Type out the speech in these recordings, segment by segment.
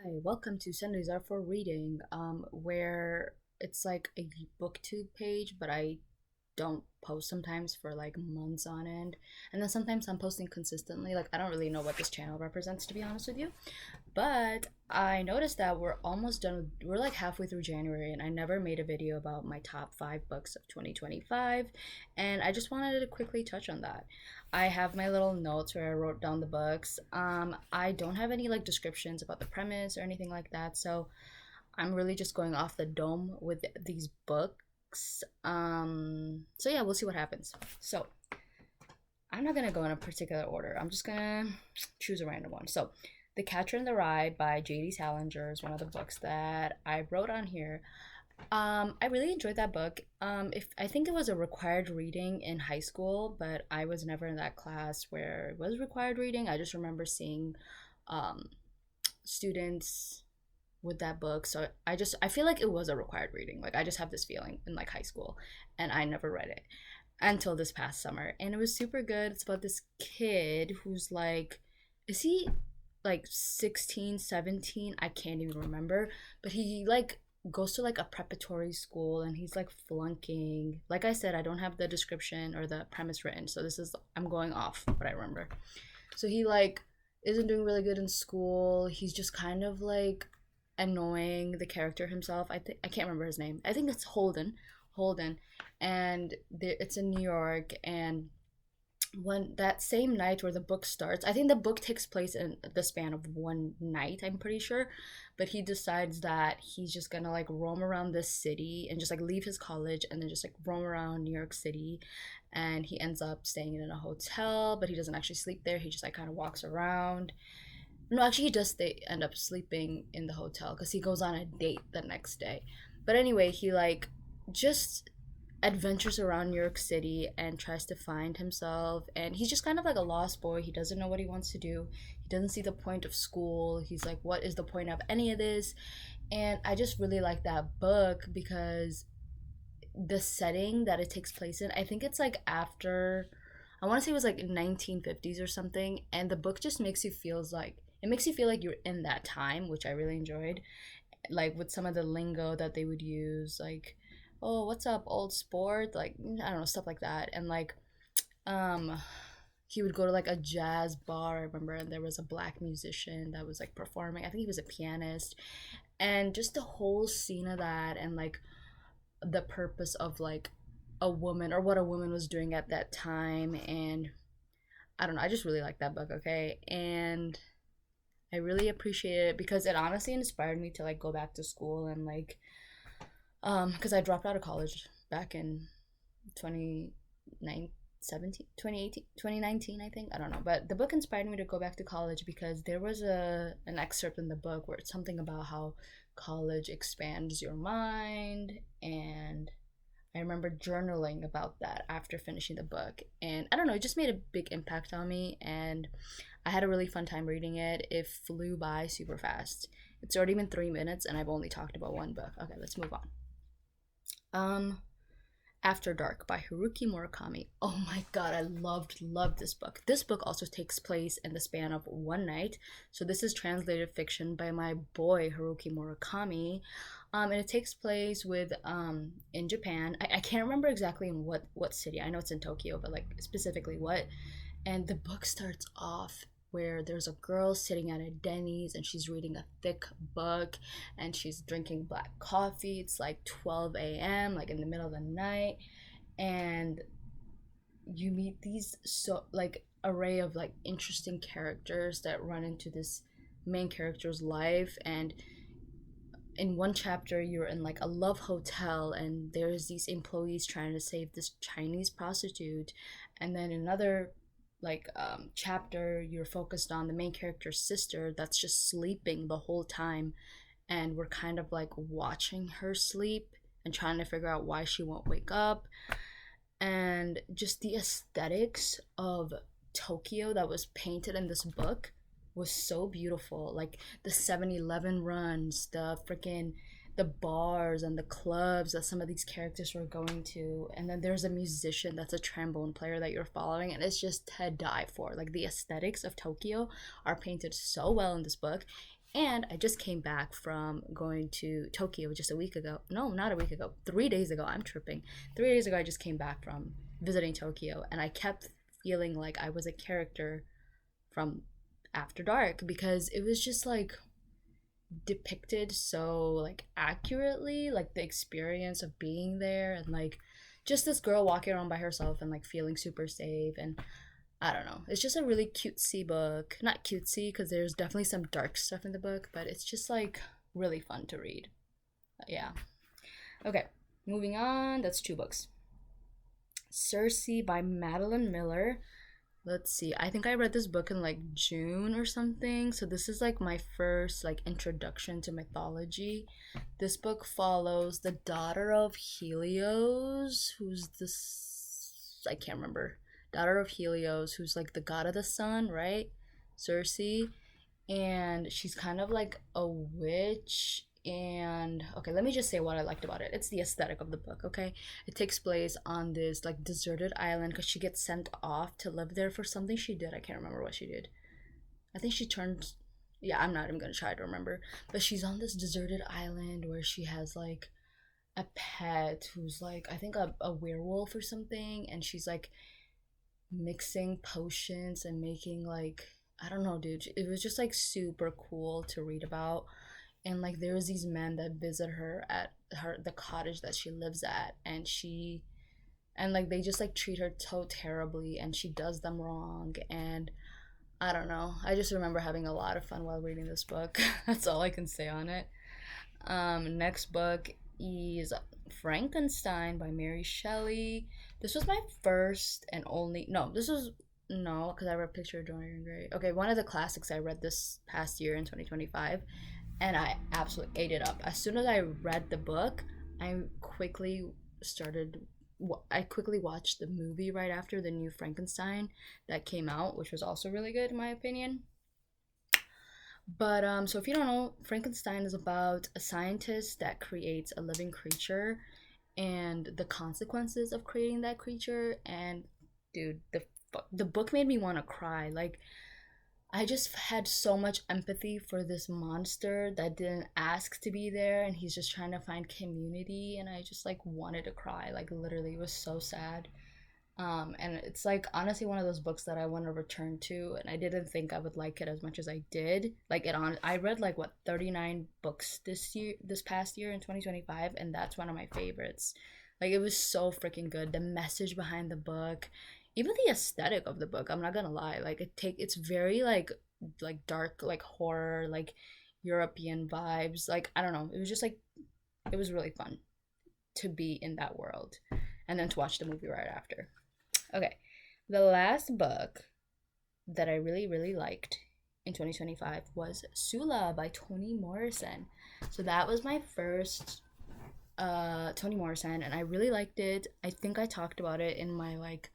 Hi, welcome to Sundays Are for Reading, where it's like a booktube page, but I don't post sometimes for like months on end. And then sometimes I'm posting consistently. Like, I don't really know what this channel represents, to be honest with you. But I noticed that we're almost done we're like halfway through January, and I never made a video about my top five books of 2025. And I just wanted to quickly touch on that. I have my little notes where I wrote down the books. I don't have any like descriptions about the premise or anything like that. So I'm really just going off the dome with these books. So yeah, we'll see what happens. So I'm not gonna go in a particular order. I'm just gonna choose a random one. So, The Catcher in the Rye by J.D. Salinger is one of the books that I wrote on here. I really enjoyed that book. If I think it was a required reading in high school, but I was never in that class where it was required reading. I just remember seeing um, students with that book. So I feel like it was a required reading. Like I just have this feeling in like high school, and I never read it until this past summer, and it was super good. It's about this kid who's like, is he like 16, 17? I can't even remember, but he like goes to like a preparatory school, and he's like flunking. Like I said, I don't have the description or the premise written, so this is, I'm going off what I remember. So he like isn't doing really good in school. He's just kind of like annoying, the character himself. I can't remember his name. I think it's Holden. And it's in New York. And when that same night where the book starts, I think the book takes place in the span of one night, I'm pretty sure. But he decides that he's just gonna like roam around this city and just like leave his college and then just like roam around New York City. And he ends up staying in a hotel, but he doesn't actually sleep there. He just like kind of walks around. No, actually, he does end up sleeping in the hotel because he goes on a date the next day. But anyway, he like just adventures around New York City and tries to find himself. And he's just kind of like a lost boy. He doesn't know what he wants to do. He doesn't see the point of school. He's like, what is the point of any of this? And I just really like that book because the setting that it takes place in, I think it's like after, I want to say it was like 1950s or something, and the book just makes you feels like it makes you feel like you're in that time, which I really enjoyed. Like with some of the lingo that they would use, like, oh, what's up, old sport? Like, I don't know, stuff like that. And like, um, he would go to like a jazz bar, I remember, and there was a black musician that was like performing. I think he was a pianist. And just the whole scene of that, and like the purpose of like a woman or what a woman was doing at that time. And I don't know, I just really like that book, okay? And I really appreciate it because it honestly inspired me to like go back to school and like because I dropped out of college back in 2019 17 2018 2019, I think. I don't know, but the book inspired me to go back to college because there was a an excerpt in the book where it's something about how college expands your mind. And I remember journaling about that after finishing the book. And I don't know, it just made a big impact on me. And I had a really fun time reading it. It flew by super fast. It's already been 3 minutes and I've only talked about one book. Okay, let's move on. Um, After Dark by Haruki Murakami. Oh my god, I loved this book. This book also takes place in the span of one night. So this is translated fiction by my boy Haruki Murakami. And it takes place with in Japan. I can't remember exactly in what city. I know it's in Tokyo, but like specifically what. And the book starts off where there's a girl sitting at a Denny's and she's reading a thick book and she's drinking black coffee. It's like 12 a.m., like in the middle of the night. And you meet these so like array of like interesting characters that run into this main character's life. And in one chapter you're in like a love hotel and there's these employees trying to save this Chinese prostitute. And then another like chapter you're focused on the main character's sister that's just sleeping the whole time, and we're kind of like watching her sleep and trying to figure out why she won't wake up. And just the aesthetics of Tokyo that was painted in this book was so beautiful. Like the 7-Eleven runs, the freaking the bars and the clubs that some of these characters were going to. And then there's a musician that's a trombone player that you're following, and it's just to die for. Like the aesthetics of Tokyo are painted so well in this book. And I just came back from going to Tokyo just a week ago. No, not a week ago. 3 days ago. I'm tripping. 3 days ago, I just came back from visiting Tokyo, and I kept feeling like I was a character from After Dark because it was just like depicted so like accurately, like the experience of being there, and like just this girl walking around by herself and like feeling super safe. And I don't know, it's just a really cutesy book. Not cutesy because there's definitely some dark stuff in the book, but it's just like really fun to read. Yeah. Okay, moving on. That's two books. Circe by Madeline Miller. Let's see. I think I read this book in like June or something. So this is like my first like introduction to mythology. This book follows the daughter of Helios, who's this, I can't remember. Daughter of Helios, who's like the god of the sun, right? Circe. And she's kind of like a witch. And okay, let me just say what I liked about it. It's the aesthetic of the book. Okay, it takes place on this like deserted island because she gets sent off to live there for something she did. I can't remember what she did. I think she turned, yeah, I'm not even gonna try to remember, but she's on this deserted island where she has like a pet who's like, I think a werewolf or something, and she's like mixing potions and making like, I don't know, dude. It was just like super cool to read about. And like there's these men that visit her at her the cottage that she lives at, and she and like they just like treat her so terribly, and she does them wrong. And I don't know, I just remember having a lot of fun while reading this book. That's all I can say on it. Next book is Frankenstein by Mary Shelley. This was my first and only, no, this was, no, because I read Picture of Dorian Gray. Okay, one of the classics I read this past year in 2025, and I absolutely ate it up. As soon as I read the book, I quickly started. I quickly watched the movie right after, the new Frankenstein that came out, which was also really good in my opinion. But so if you don't know, Frankenstein is about a scientist that creates a living creature and the consequences of creating that creature. And dude, the book made me want to cry. Like I just had so much empathy for this monster that didn't ask to be there, and he's just trying to find community, and I just like wanted to cry. Like literally, it was so sad. And it's like honestly one of those books that I want to return to, and I didn't think I would like it as much as I did. Like it on I read like what 39 books this past year in 2025, and that's one of my favorites. Like it was so freaking good. The message behind the book, even the aesthetic of the book, I'm not gonna lie. Like it's very like dark, like horror, like European vibes. Like I don't know. It was just like it was really fun to be in that world, and then to watch the movie right after. Okay, the last book that I really, really liked in 2025 was Sula by Toni Morrison. So that was my first Toni Morrison, and I really liked it. I think I talked about it in my like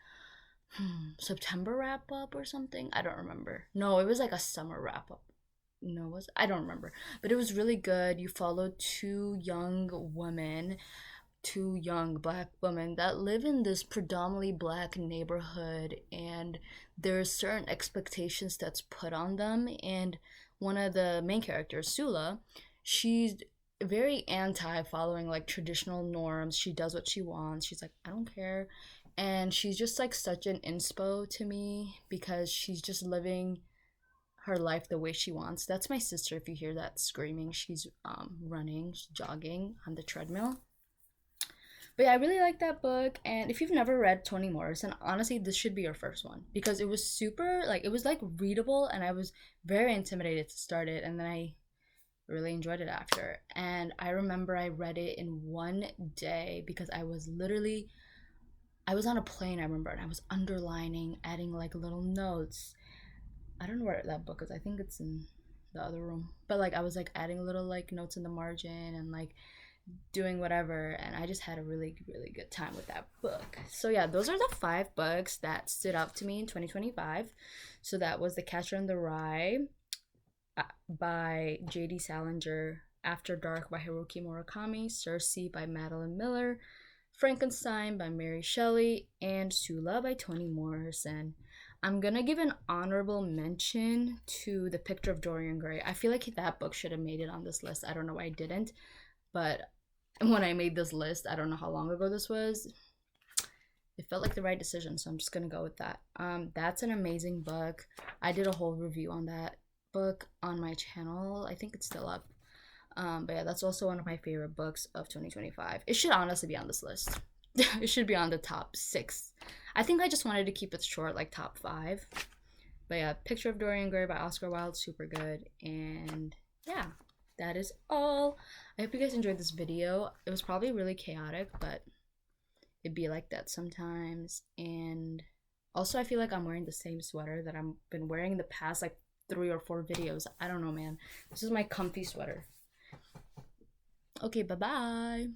September wrap up or something. I don't remember. No, it was like a summer wrap up. No, was I don't remember. But it was really good. You follow two young black women that live in this predominantly black neighborhood, and there's certain expectations that's put on them. And one of the main characters, Sula, she's very anti following like traditional norms. She does what she wants. She's like, I don't care. And she's just like such an inspo to me because she's just living her life the way she wants. That's my sister. If you hear that screaming, she's running, she's jogging on the treadmill. But yeah, I really like that book. And if you've never read Toni Morrison, honestly, this should be your first one because it was super, like, it was like readable, and I was very intimidated to start it. And then I really enjoyed it after. And I remember I read it in one day because I was on a plane, I remember, and I was underlining, adding like little notes. I don't know where that book is. I think it's in the other room. But like I was like adding little like notes in the margin and like doing whatever, and I just had a really really good time with that book. So yeah, those are the 5 books that stood out to me in 2025. So that was The Catcher in the Rye by J.D. Salinger, After Dark by Haruki Murakami, Circe by Madeline Miller, Frankenstein by Mary Shelley, and Sula by Toni Morrison. I'm gonna give an honorable mention to The Picture of Dorian Gray. I feel like that book should have made it on this list. I don't know why I didn't, but when I made this list, I don't know how long ago this was. It felt like the right decision, so I'm just gonna go with that. That's an amazing book. I did a whole review on that book on my channel. I think it's still up. But yeah, that's also one of my favorite books of 2025. It should honestly be on this list. It should be on the top 6. I think I just wanted to keep it short, like top 5. But yeah, Picture of Dorian Gray by Oscar Wilde, super good. And yeah, that is all. I hope you guys enjoyed this video. It was probably really chaotic, but it'd be like that sometimes. And also, I feel like I'm wearing the same sweater that I've been wearing the past like 3 or 4 videos. I don't know, man. This is my comfy sweater. Okay, bye bye.